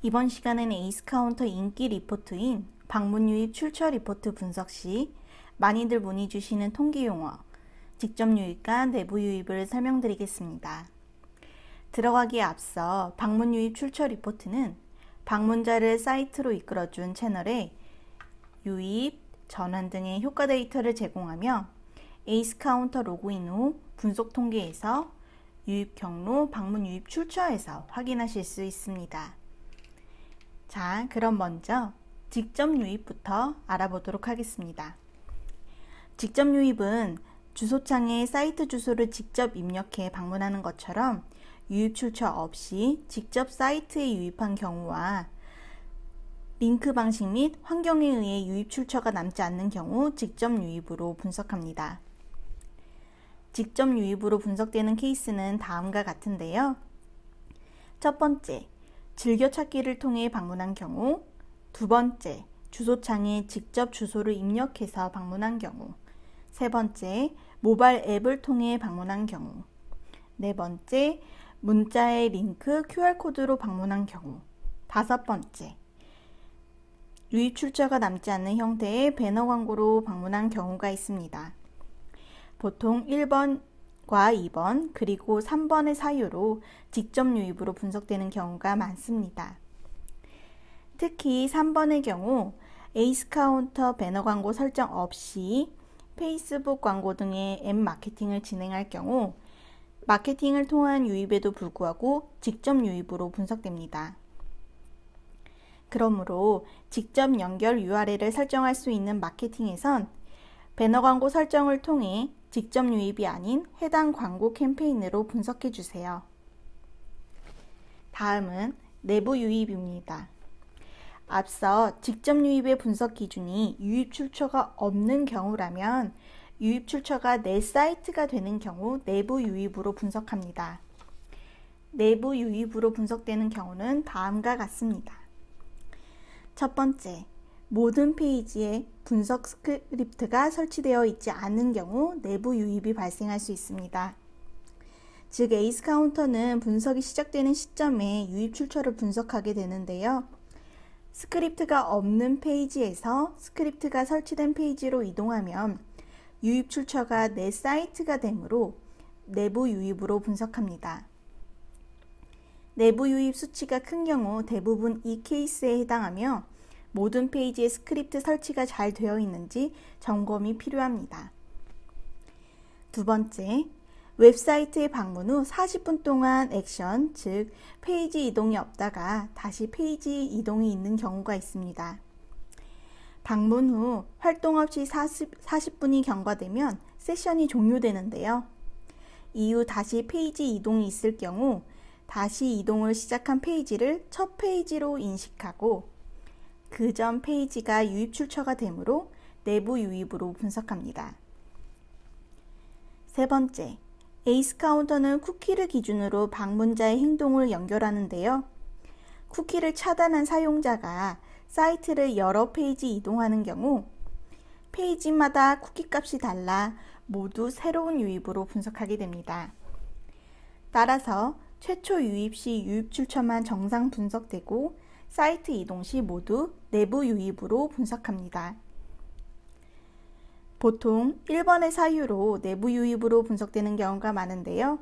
이번 시간은 에이스카운터 인기 리포트인 방문 유입 출처 리포트 분석 시 많이들 문의 주시는 통계 용어, 직접 유입과 내부 유입을 설명드리겠습니다. 들어가기에 앞서 방문 유입 출처 리포트는 방문자를 사이트로 이끌어준 채널에 유입, 전환 등의 효과 데이터를 제공하며 에이스카운터 로그인 후 분석 통계에서 유입 경로, 방문 유입 출처에서 확인하실 수 있습니다. 자, 그럼 먼저 직접 유입부터 알아보도록 하겠습니다. 직접 유입은 주소창에 사이트 주소를 직접 입력해 방문하는 것처럼 유입 출처 없이 직접 사이트에 유입한 경우와 링크 방식 및 환경에 의해 유입 출처가 남지 않는 경우 직접 유입으로 분석합니다. 직접 유입으로 분석되는 케이스는 다음과 같은데요. 첫 번째, 즐겨찾기를 통해 방문한 경우. 두 번째, 주소창에 직접 주소를 입력해서 방문한 경우. 세 번째, 모바일 앱을 통해 방문한 경우. 네 번째, 문자의 링크, QR코드로 방문한 경우. 다섯 번째, 유입 출처가 남지 않는 형태의 배너 광고로 방문한 경우가 있습니다. 보통 1번과 2번 그리고 3번의 사유로 직접 유입으로 분석되는 경우가 많습니다. 특히 3번의 경우 에이스카운터 배너 광고 설정 없이 페이스북 광고 등의 앱 마케팅을 진행할 경우 마케팅을 통한 유입에도 불구하고 직접 유입으로 분석됩니다. 그러므로 직접 연결 URL을 설정할 수 있는 마케팅에선 배너 광고 설정을 통해 직접 유입이 아닌 해당 광고 캠페인으로 분석해 주세요. 다음은 내부 유입입니다. 앞서 직접 유입의 분석 기준이 유입 출처가 없는 경우라면 유입 출처가 내 사이트가 되는 경우 내부 유입으로 분석합니다. 내부 유입으로 분석되는 경우는 다음과 같습니다. 첫 번째, 모든 페이지에 분석 스크립트가 설치되어 있지 않은 경우 내부 유입이 발생할 수 있습니다. 즉, 에이스카운터는 분석이 시작되는 시점에 유입 출처를 분석하게 되는데요. 스크립트가 없는 페이지에서 스크립트가 설치된 페이지로 이동하면 유입 출처가 내 사이트가 되므로 내부 유입으로 분석합니다. 내부 유입 수치가 큰 경우 대부분 이 케이스에 해당하며 모든 페이지에 스크립트 설치가 잘 되어 있는지 점검이 필요합니다. 두 번째, 웹사이트에 방문 후 40분 동안 액션, 즉 페이지 이동이 없다가 다시 페이지 이동이 있는 경우가 있습니다. 방문 후 활동 없이 40분이 경과되면 세션이 종료되는데요. 이후 다시 페이지 이동이 있을 경우 다시 이동을 시작한 페이지를 첫 페이지로 인식하고 그 전 페이지가 유입 출처가 되므로 내부 유입으로 분석합니다. 세 번째, 에이스카운터는 쿠키를 기준으로 방문자의 행동을 연결하는데요. 쿠키를 차단한 사용자가 사이트를 여러 페이지 이동하는 경우 페이지마다 쿠키 값이 달라 모두 새로운 유입으로 분석하게 됩니다. 따라서 최초 유입 시 유입 출처만 정상 분석되고 사이트 이동 시 모두 내부 유입으로 분석합니다. 보통 1번의 사유로 내부 유입으로 분석되는 경우가 많은데요.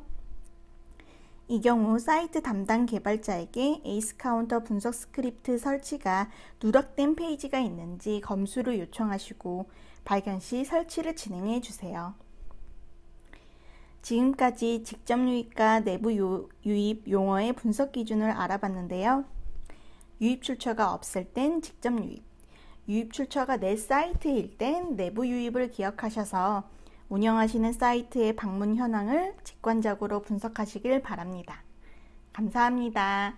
이 경우 사이트 담당 개발자에게 에이스카운터 분석 스크립트 설치가 누락된 페이지가 있는지 검수를 요청하시고 발견 시 설치를 진행해 주세요. 지금까지 직접 유입과 내부 유입 용어의 분석 기준을 알아봤는데요. 유입 출처가 없을 땐 직접 유입, 유입 출처가 내 사이트일 땐 내부 유입을 기억하셔서 운영하시는 사이트의 방문 현황을 직관적으로 분석하시길 바랍니다. 감사합니다.